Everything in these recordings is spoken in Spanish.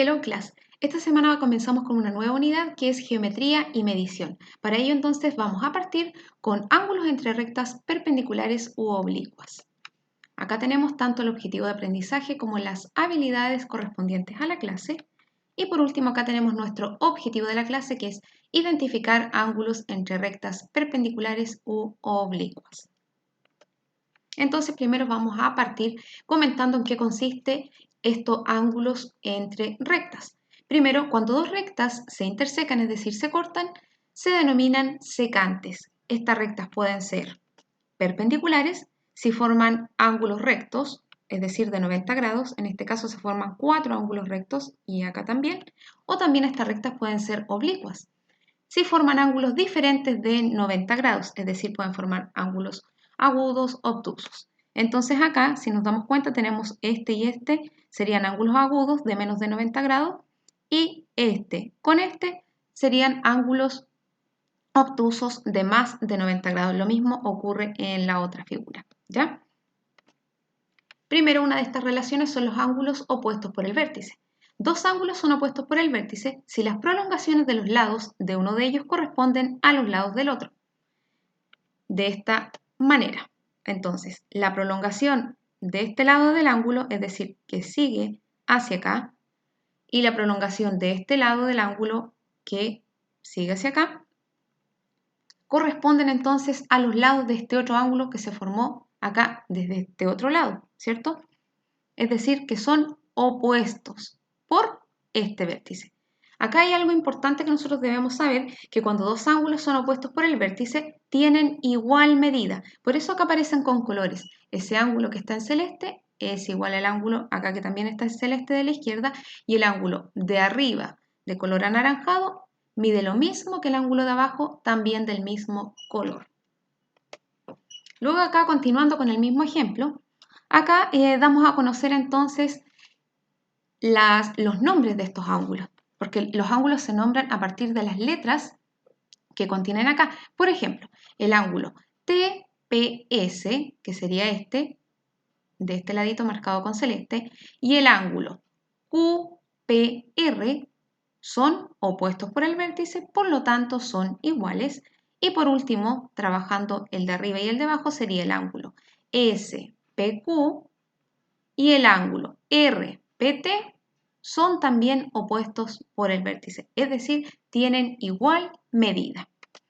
Hello class. Esta semana comenzamos con una nueva unidad que es geometría y medición. Para ello entonces vamos a partir con ángulos entre rectas perpendiculares u oblicuas. Acá tenemos tanto el objetivo de aprendizaje como las habilidades correspondientes a la clase. Y por último acá tenemos nuestro objetivo de la clase que es identificar ángulos entre rectas perpendiculares u oblicuas. Entonces primero vamos a partir comentando en qué consiste estos ángulos entre rectas. Primero, cuando dos rectas se intersecan, es decir, se cortan, se denominan secantes. Estas rectas pueden ser perpendiculares si forman ángulos rectos, es decir, de 90 grados. En este caso se forman 4 ángulos rectos y acá también. O también estas rectas pueden ser oblicuas si forman ángulos diferentes de 90 grados, es decir, pueden formar ángulos agudos, obtusos. Entonces acá, si nos damos cuenta, tenemos este y este, serían ángulos agudos de menos de 90 grados, y este con este serían ángulos obtusos de más de 90 grados. Lo mismo ocurre en la otra figura, ¿ya? Primero, una de estas relaciones son los ángulos opuestos por el vértice. Dos ángulos son opuestos por el vértice si las prolongaciones de los lados de uno de ellos corresponden a los lados del otro. De esta manera. Entonces, la prolongación de este lado del ángulo, es decir, que sigue hacia acá, y la prolongación de este lado del ángulo, que sigue hacia acá, corresponden entonces a los lados de este otro ángulo que se formó acá desde este otro lado, ¿cierto? Es decir, que son opuestos por este vértice. Acá hay algo importante que nosotros debemos saber, que cuando dos ángulos son opuestos por el vértice, tienen igual medida. Por eso acá aparecen con colores. Ese ángulo que está en celeste es igual al ángulo acá que también está en celeste de la izquierda, y el ángulo de arriba de color anaranjado mide lo mismo que el ángulo de abajo, también del mismo color. Luego acá, continuando con el mismo ejemplo, acá damos a conocer entonces los nombres de estos ángulos, porque los ángulos se nombran a partir de las letras que contienen acá. Por ejemplo, el ángulo TPS, que sería este, de este ladito marcado con celeste, y el ángulo QPR son opuestos por el vértice, por lo tanto son iguales. Y por último, trabajando el de arriba y el de abajo, sería el ángulo SPQ y el ángulo RPT son también opuestos por el vértice, es decir, tienen igual medida.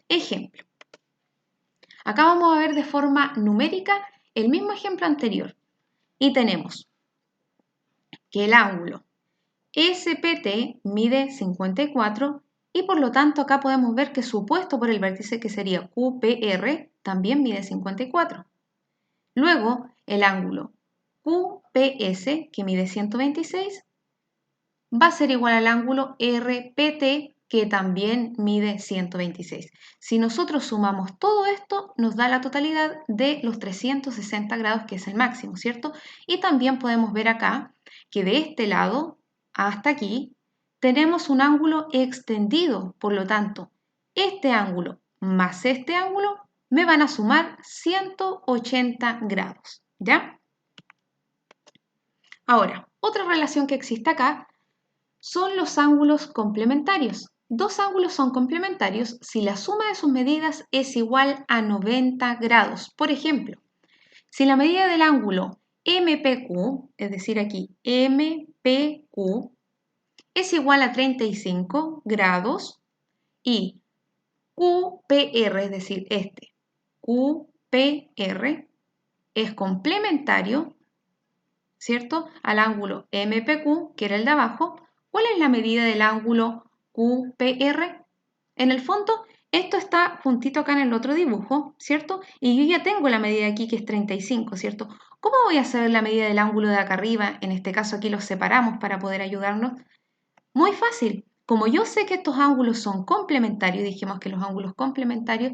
Ejemplo. Acá vamos a ver de forma numérica el mismo ejemplo anterior y tenemos que el ángulo SPT mide 54 y por lo tanto acá podemos ver que su opuesto por el vértice, que sería QPR, también mide 54. Luego, el ángulo QPS, que mide 126, va a ser igual al ángulo RPT, que también mide 126. Si nosotros sumamos todo esto, nos da la totalidad de los 360 grados, que es el máximo, ¿cierto? Y también podemos ver acá que de este lado hasta aquí tenemos un ángulo extendido. Por lo tanto, este ángulo más este ángulo me van a sumar 180 grados, ¿ya? Ahora, otra relación que existe acá son los ángulos complementarios. Dos ángulos son complementarios si la suma de sus medidas es igual a 90 grados. Por ejemplo, si la medida del ángulo MPQ, es decir aquí MPQ, es igual a 35 grados y QPR, es decir, este QPR es complementario, ¿cierto?, al ángulo MPQ, que era el de abajo. ¿Cuál es la medida del ángulo QPR? En el fondo, esto está juntito acá en el otro dibujo, ¿cierto? Y yo ya tengo la medida aquí, que es 35, ¿cierto? ¿Cómo voy a saber la medida del ángulo de acá arriba? En este caso aquí los separamos para poder ayudarnos. Muy fácil. Como yo sé que estos ángulos son complementarios, dijimos que los ángulos complementarios,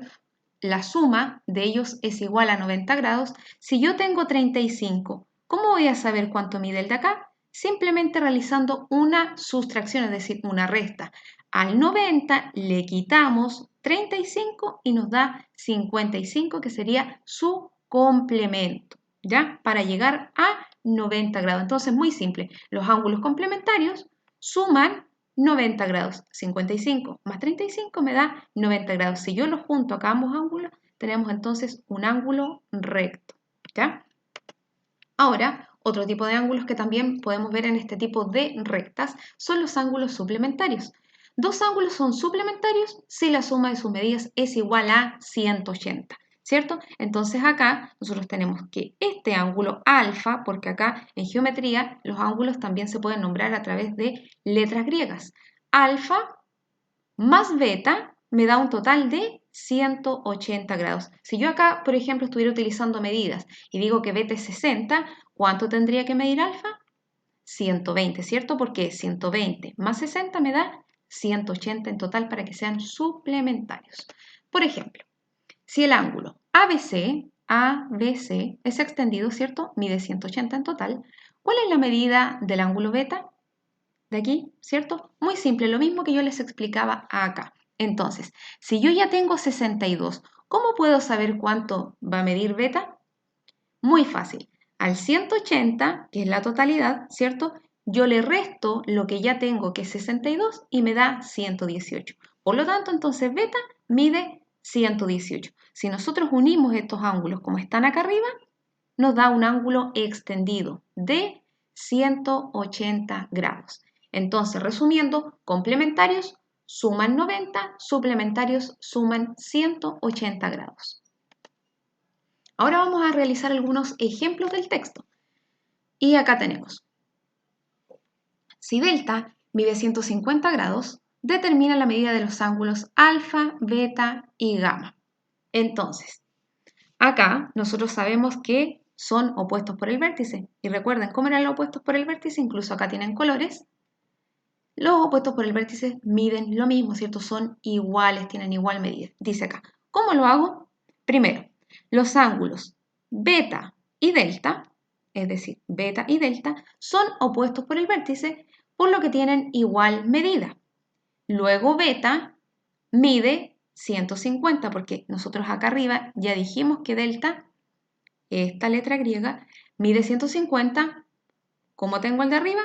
la suma de ellos es igual a 90 grados. Si yo tengo 35, ¿cómo voy a saber cuánto mide el de acá? Simplemente realizando una sustracción, es decir, una resta. Al 90 le quitamos 35 y nos da 55, que sería su complemento, ¿ya? Para llegar a 90 grados. Entonces, muy simple. Los ángulos complementarios suman 90 grados. 55 más 35 me da 90 grados. Si yo los junto acá ambos ángulos, tenemos entonces un ángulo recto, ¿ya? Ahora, otro tipo de ángulos que también podemos ver en este tipo de rectas son los ángulos suplementarios. Dos ángulos son suplementarios si la suma de sus medidas es igual a 180, ¿cierto? Entonces acá nosotros tenemos que este ángulo alfa, porque acá en geometría los ángulos también se pueden nombrar a través de letras griegas. Alfa más beta me da un total de 180 grados. Si yo acá, por ejemplo, estuviera utilizando medidas y digo que beta es 60, ¿cuánto tendría que medir alfa? 120, ¿cierto? Porque 120 más 60 me da 180 en total para que sean suplementarios. Por ejemplo, si el ángulo ABC es extendido, ¿cierto? Mide 180 en total. ¿Cuál es la medida del ángulo beta? De aquí, ¿cierto? Muy simple, lo mismo que yo les explicaba acá. Entonces, si yo ya tengo 62, ¿cómo puedo saber cuánto va a medir beta? Muy fácil. Al 180, que es la totalidad, ¿cierto? Yo le resto lo que ya tengo, que es 62, y me da 118. Por lo tanto, entonces beta mide 118. Si nosotros unimos estos ángulos como están acá arriba, nos da un ángulo extendido de 180 grados. Entonces, resumiendo, complementarios suman 90, suplementarios suman 180 grados. Ahora vamos a realizar algunos ejemplos del texto. Y acá tenemos. Si delta mide 150 grados, determina la medida de los ángulos alfa, beta y gamma. Entonces, acá nosotros sabemos que son opuestos por el vértice. Y recuerden, ¿cómo eran los opuestos por el vértice? Incluso acá tienen colores. Los opuestos por el vértice miden lo mismo, ¿cierto? Son iguales, tienen igual medida. Dice acá, ¿cómo lo hago? Primero, los ángulos beta y delta, es decir, beta y delta, son opuestos por el vértice, por lo que tienen igual medida. Luego beta mide 150, porque nosotros acá arriba ya dijimos que delta, esta letra griega, mide 150. ¿Cómo tengo el de arriba?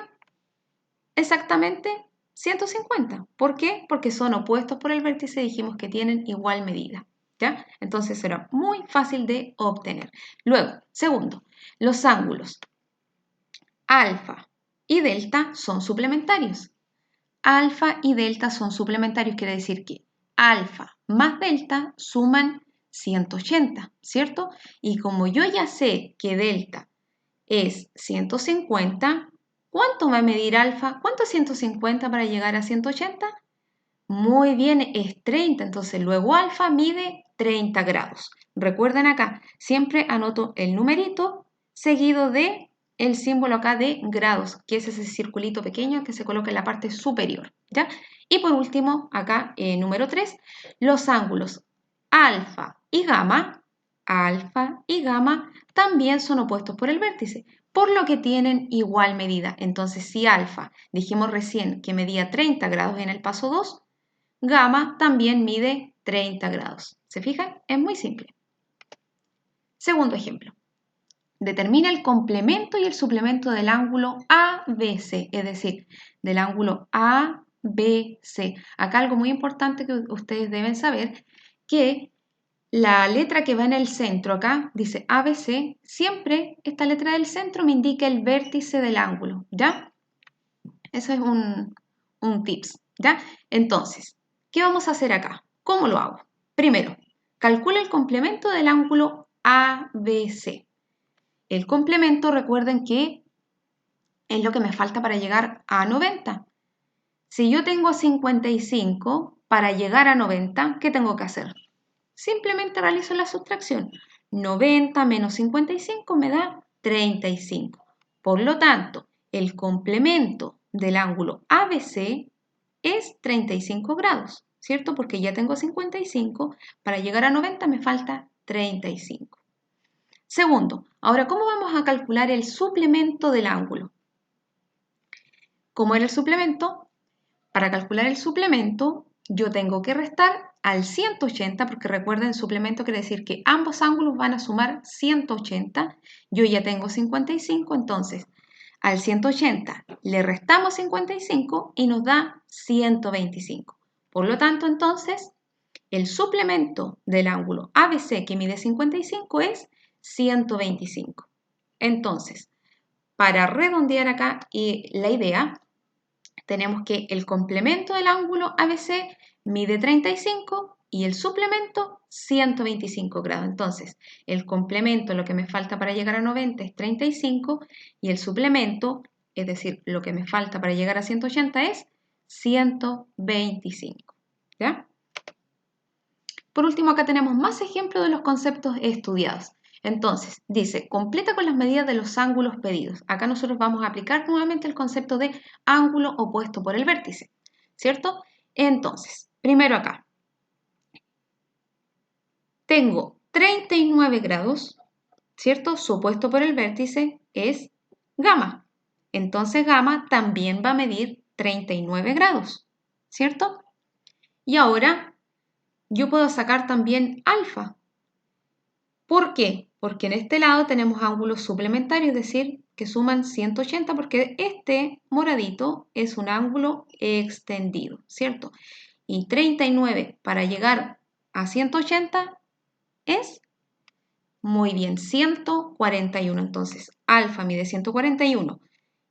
Exactamente 150. ¿Por qué? Porque son opuestos por el vértice y dijimos que tienen igual medida, ¿ya? Entonces será muy fácil de obtener. Luego, segundo, los ángulos alfa y delta son suplementarios. Alfa y delta son suplementarios, quiere decir que alfa más delta suman 180, ¿cierto? Y como yo ya sé que delta es 150, ¿cuánto va a medir alfa? ¿Cuánto es 150 para llegar a 180? Muy bien, es 30, entonces luego alfa mide 30 grados. Recuerden acá, siempre anoto el numerito seguido de el símbolo acá de grados, que es ese circulito pequeño que se coloca en la parte superior, ¿ya? Y por último, acá, número 3, los ángulos alfa y gamma también son opuestos por el vértice, por lo que tienen igual medida. Entonces, si alfa, dijimos recién que medía 30 grados en el paso 2, gamma también mide 30 grados. ¿Se fijan? Es muy simple. Segundo ejemplo. Determina el complemento y el suplemento del ángulo ABC, es decir, del ángulo ABC. Acá algo muy importante que ustedes deben saber, que la letra que va en el centro acá, dice ABC, siempre esta letra del centro me indica el vértice del ángulo, ¿ya? Eso es un tips, ¿ya? Entonces, ¿qué vamos a hacer acá? ¿Cómo lo hago? Primero, calcula el complemento del ángulo ABC. El complemento, recuerden que es lo que me falta para llegar a 90. Si yo tengo 55, para llegar a 90, ¿qué tengo que hacer? Simplemente realizo la sustracción. 90 menos 55 me da 35. Por lo tanto, el complemento del ángulo ABC es 35 grados, ¿cierto? Porque ya tengo 55, para llegar a 90 me falta 35. Segundo, ahora, ¿cómo vamos a calcular el suplemento del ángulo? ¿Cómo era el suplemento? Para calcular el suplemento, yo tengo que restar al 180, porque recuerden, suplemento quiere decir que ambos ángulos van a sumar 180. Yo ya tengo 55, entonces al 180 le restamos 55 y nos da 125. Por lo tanto, entonces, el suplemento del ángulo ABC que mide 55 es 125. Entonces, para redondear acá la idea, tenemos que el complemento del ángulo ABC mide 35 y el suplemento 125 grados. Entonces, el complemento, lo que me falta para llegar a 90 es 35 y el suplemento, es decir, lo que me falta para llegar a 180 es 125. ¿Ya? Por último, acá tenemos más ejemplos de los conceptos estudiados. Entonces, dice, completa con las medidas de los ángulos pedidos. Acá nosotros vamos a aplicar nuevamente el concepto de ángulo opuesto por el vértice, ¿cierto? Entonces, primero acá, tengo 39 grados, ¿cierto? Su opuesto por el vértice es gamma. Entonces, gamma también va a medir 39 grados, ¿cierto? Y ahora, yo puedo sacar también alfa. ¿Por qué? Porque en este lado tenemos ángulos suplementarios, es decir, que suman 180 porque este moradito es un ángulo extendido, ¿cierto? Y 39 para llegar a 180 es, muy bien, 141. Entonces, alfa mide 141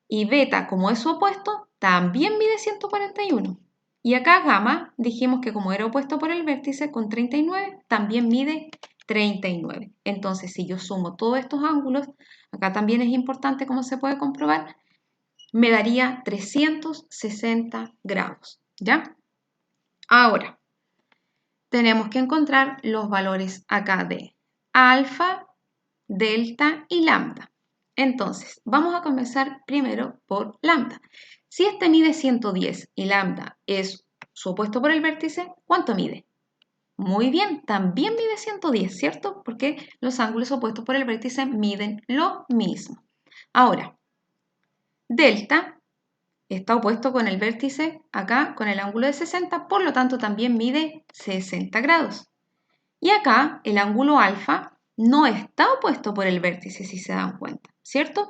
y beta, como es su opuesto, también mide 141. Y acá gamma, dijimos que como era opuesto por el vértice con 39, también mide 39. Entonces, si yo sumo todos estos ángulos, acá también es importante, como se puede comprobar, me daría 360 grados, ¿ya? Ahora, tenemos que encontrar los valores acá de alfa, delta y lambda. Entonces, vamos a comenzar primero por lambda. Si este mide 110 y lambda es su opuesto por el vértice, ¿cuánto mide? Muy bien, también mide 110, ¿cierto? Porque los ángulos opuestos por el vértice miden lo mismo. Ahora, delta está opuesto con el vértice acá con el ángulo de 60, por lo tanto también mide 60 grados. Y acá el ángulo alfa no está opuesto por el vértice, si se dan cuenta, ¿cierto?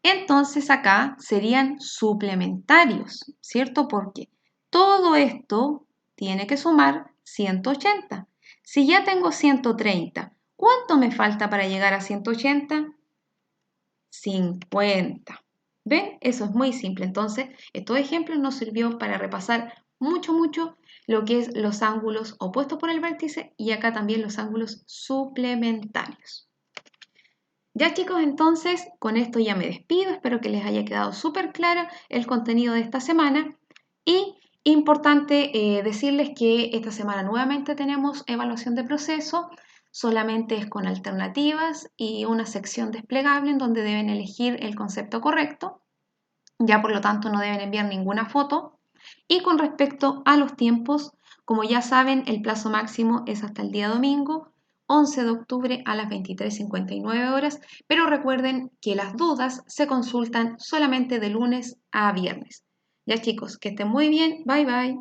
Entonces acá serían suplementarios, ¿cierto? Porque todo esto tiene que sumar 180. Si ya tengo 130, ¿cuánto me falta para llegar a 180? 50. ¿Ven? Eso es muy simple. Entonces, estos ejemplos nos sirvió para repasar mucho lo que es los ángulos opuestos por el vértice y acá también los ángulos suplementarios. Ya chicos, entonces con esto ya me despido, espero que les haya quedado súper claro el contenido de esta semana y importante decirles que esta semana nuevamente tenemos evaluación de proceso, solamente es con alternativas y una sección desplegable en donde deben elegir el concepto correcto, ya por lo tanto no deben enviar ninguna foto. Y con respecto a los tiempos, como ya saben, el plazo máximo es hasta el día domingo, 11 de octubre a las 23:59 horas, pero recuerden que las dudas se consultan solamente de lunes a viernes. Ya chicos, que estén muy bien, bye bye.